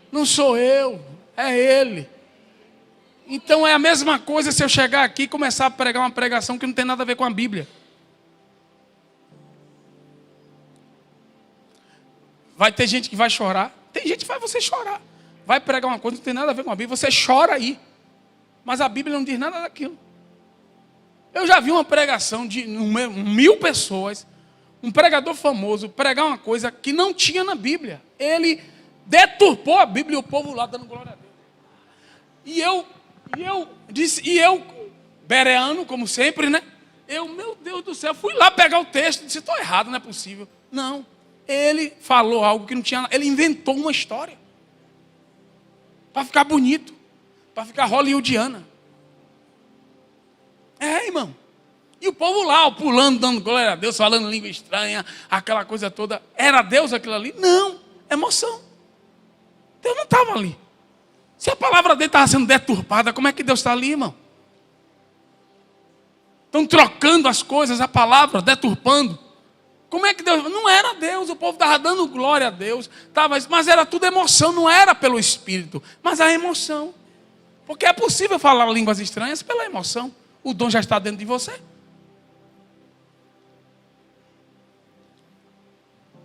Não sou eu, é Ele. Então é a mesma coisa se eu chegar aqui e começar a pregar uma pregação que não tem nada a ver com a Bíblia. Vai ter gente que vai chorar. Tem gente que vai você chorar. Vai pregar uma coisa que não tem nada a ver com a Bíblia. Você chora aí. Mas a Bíblia não diz nada daquilo. Eu já vi uma pregação de 1000 pessoas, um pregador famoso, pregar uma coisa que não tinha na Bíblia. Ele deturpou a Bíblia e o povo lá dando glória a Deus. E eu, bereano, como sempre, né? Meu Deus do céu, fui lá pegar o texto e disse, estou errado, não é possível. Não, ele falou algo que não tinha, ele inventou uma história. Para ficar bonito, para ficar hollywoodiana. Irmão. E o povo lá, pulando, dando glória a Deus, falando língua estranha, aquela coisa toda. Era Deus aquilo ali? Não, emoção. Deus não estava ali. Se a palavra dele estava sendo deturpada, como é que Deus está ali, irmão? Estão trocando as coisas, a palavra, deturpando. Como é que Deus... Não era Deus, o povo estava dando glória a Deus. Mas era tudo emoção, não era pelo Espírito, mas a emoção. Porque é possível falar línguas estranhas pela emoção. O dom já está dentro de você.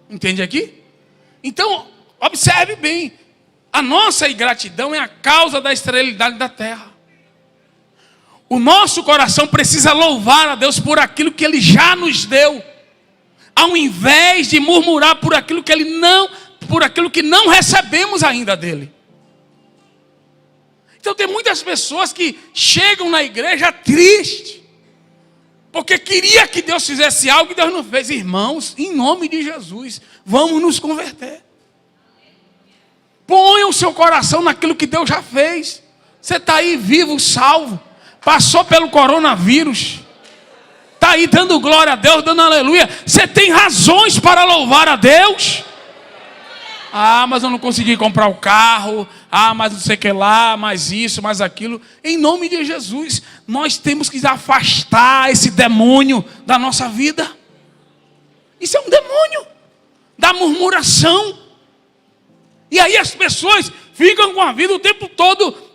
Entende aqui? Então, observe bem. A nossa ingratidão é a causa da esterilidade da terra. O nosso coração precisa louvar a Deus por aquilo que Ele já nos deu, ao invés de murmurar por aquilo que não recebemos ainda dele. Então tem muitas pessoas que chegam na igreja tristes, porque queria que Deus fizesse algo e Deus não fez. Irmãos, em nome de Jesus, vamos nos converter. Ponha o seu coração naquilo que Deus já fez. Você está aí vivo, salvo, passou pelo coronavírus, está aí dando glória a Deus, dando aleluia. Você tem razões para louvar a Deus. Ah, mas eu não consegui comprar o carro. Ah, mas não sei o que lá, mais isso, mais aquilo. Em nome de Jesus, nós temos que afastar esse demônio da nossa vida. Isso é um demônio da murmuração. E aí as pessoas ficam com a vida o tempo todo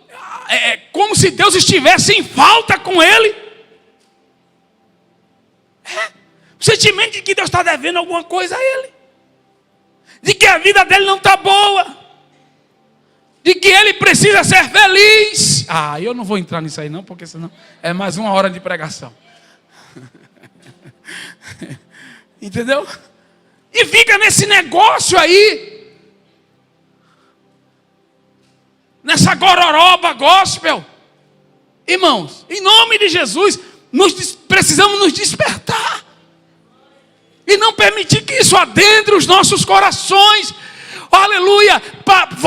como se Deus estivesse em falta com ele. O sentimento de que Deus está devendo alguma coisa a ele, de que a vida dele não está boa, de que ele precisa ser feliz. Ah, eu não vou entrar nisso aí não, porque senão é mais 1 hora de pregação. Entendeu? E fica nesse negócio aí, nessa gororoba gospel. Irmãos, em nome de Jesus, precisamos nos despertar e não permitir que isso adentre os nossos corações. Aleluia.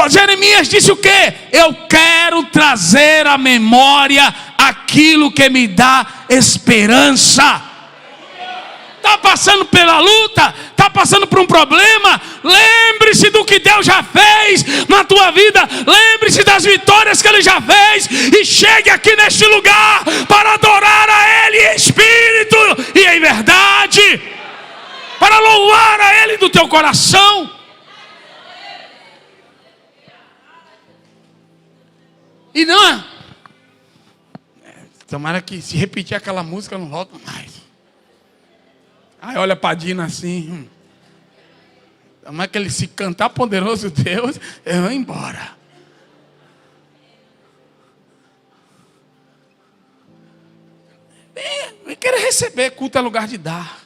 Jeremias disse o quê? Eu quero trazer à memória aquilo que me dá esperança. Está passando pela luta, está passando por um problema, lembre-se do que Deus já fez na tua vida, lembre-se das vitórias que Ele já fez, e chegue aqui neste lugar para adorar a Ele em espírito e em verdade, para louvar a Ele do teu coração. E não, tomara que se repetir aquela música não volta mais. Aí olha para Dina assim. Mas que ele se cantar poderoso Deus, eu vou embora. Vem querer receber, culto é lugar de dar.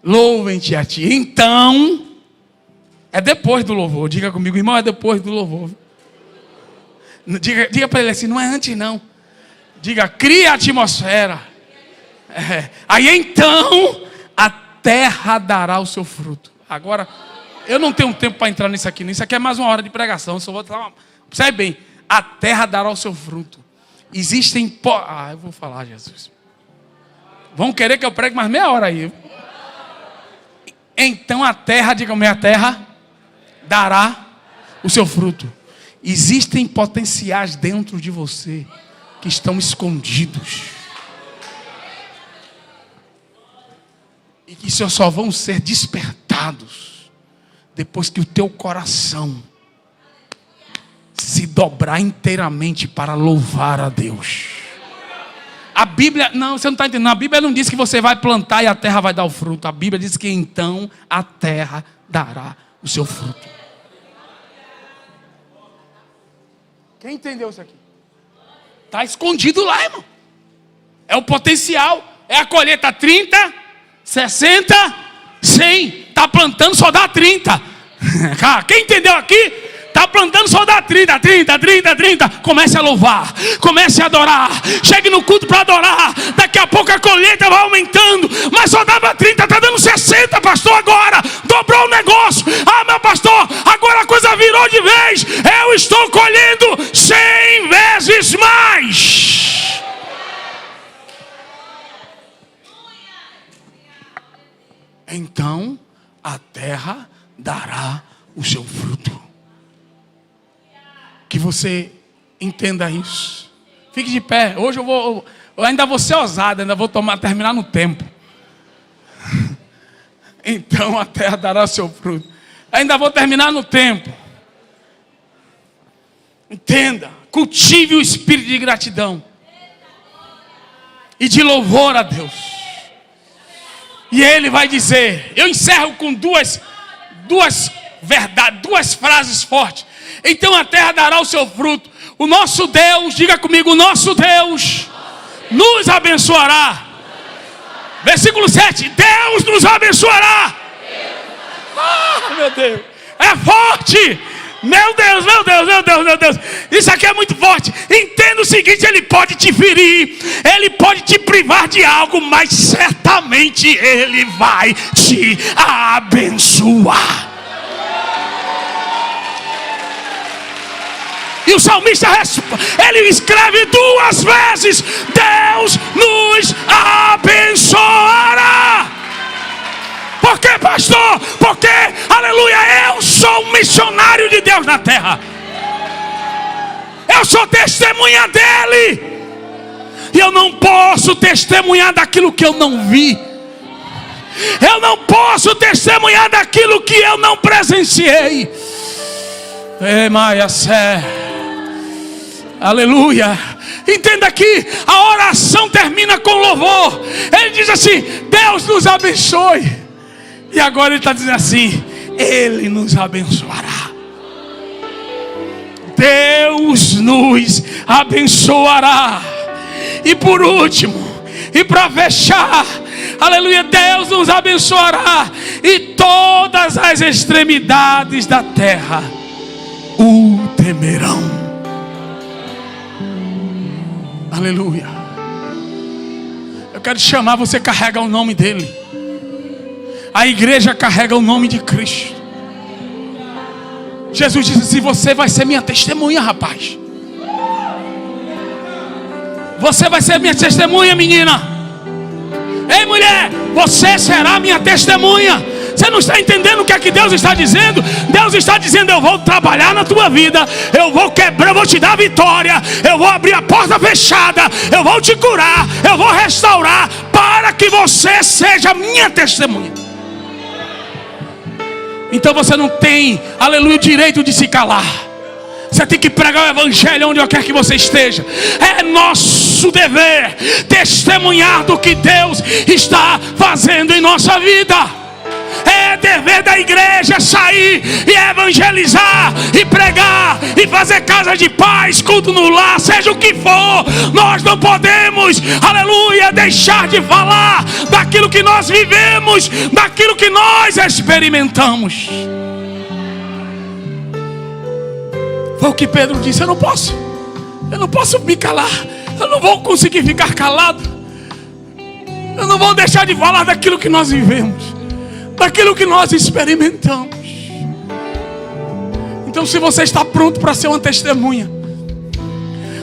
Louvem-te a ti. Então, é depois do louvor. Diga comigo, irmão, é depois do louvor. Diga para ele assim, não é antes não. Diga, cria a atmosfera. Aí então a terra dará o seu fruto. Agora, eu não tenho tempo para entrar nisso aqui. Isso aqui é mais 1 hora de pregação. Só vou falar. Sabe bem, a terra dará o seu fruto. Existem eu vou falar, Jesus. Vão querer que eu pregue mais meia hora aí. Então a terra, diga minha terra, dará o seu fruto. Existem potenciais dentro de você que estão escondidos. E que só vão ser despertados depois que o teu coração se dobrar inteiramente para louvar a Deus. A Bíblia, não, você não está entendendo. A Bíblia não diz que você vai plantar e a terra vai dar o fruto. A Bíblia diz que então a terra dará o seu fruto. Quem entendeu isso aqui? Está escondido lá, irmão. É o potencial. É a colheita 30, 60, 100. Está plantando, só dá 30. Quem entendeu aqui? Está plantando, só dá 30. Comece a louvar, comece a adorar. Chegue no culto para adorar. Daqui a pouco a colheita vai aumentando. Mas só dava 30, está dando 60, pastor. Agora dobrou o negócio. Ah, meu pastor, agora a coisa virou de vez. Eu estou colhendo 100 vezes mais. Então a terra dará o seu fruto. Que você entenda isso. Fique de pé. Hoje eu ainda vou ser ousado, ainda vou terminar no tempo. Então a terra dará o seu fruto. Ainda vou terminar no tempo. Entenda, cultive o espírito de gratidão e de louvor a Deus. E ele vai dizer, eu encerro com duas verdades, 2 frases fortes. Então a terra dará o seu fruto. O nosso Deus, diga comigo, o nosso Deus nos abençoará. Versículo 7, Deus nos abençoará. Ah, meu Deus, é forte. Meu Deus. Isso aqui é muito forte. Entenda o seguinte, ele pode te ferir, ele pode te privar de algo, mas certamente ele vai te abençoar. E o salmista, ele escreve 2 vezes, Deus nos abençoará. Por quê, pastor? Porque, aleluia, eu sou um missionário de Deus na terra. Eu sou testemunha dele. E eu não posso testemunhar daquilo que eu não vi. Eu não posso testemunhar daquilo que eu não presenciei. Maia Sé. Aleluia. Entenda aqui, a oração termina com louvor. Ele diz assim: Deus nos abençoe. E agora ele está dizendo assim: Ele nos abençoará. Deus nos abençoará. E por último, e para fechar, aleluia, Deus nos abençoará, e todas as extremidades da terra o temerão. Aleluia. Eu quero te chamar, você carrega o nome dele. A igreja carrega o nome de Cristo. Jesus disse assim: você vai ser minha testemunha, rapaz. Você vai ser minha testemunha, menina. Ei, mulher, você será minha testemunha. Você não está entendendo o que é que Deus está dizendo? Deus está dizendo: eu vou trabalhar na tua vida, eu vou quebrar, eu vou te dar vitória, eu vou abrir a porta fechada, eu vou te curar, eu vou restaurar, para que você seja minha testemunha. Então você não tem, aleluia, o direito de se calar. Você tem que pregar o evangelho onde quer que você esteja. É nosso dever testemunhar do que Deus está fazendo em nossa vida. É dever da igreja sair e evangelizar, e pregar, e fazer casa de paz, culto no lar, seja o que for. Nós não podemos, aleluia, deixar de falar daquilo que nós vivemos, daquilo que nós experimentamos. Foi o que Pedro disse: eu não posso me calar, eu não vou conseguir ficar calado, eu não vou deixar de falar daquilo que nós vivemos, daquilo que nós experimentamos. Então, se você está pronto para ser uma testemunha,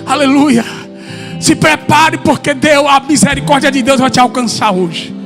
aleluia, se prepare, porque a misericórdia de Deus vai te alcançar hoje.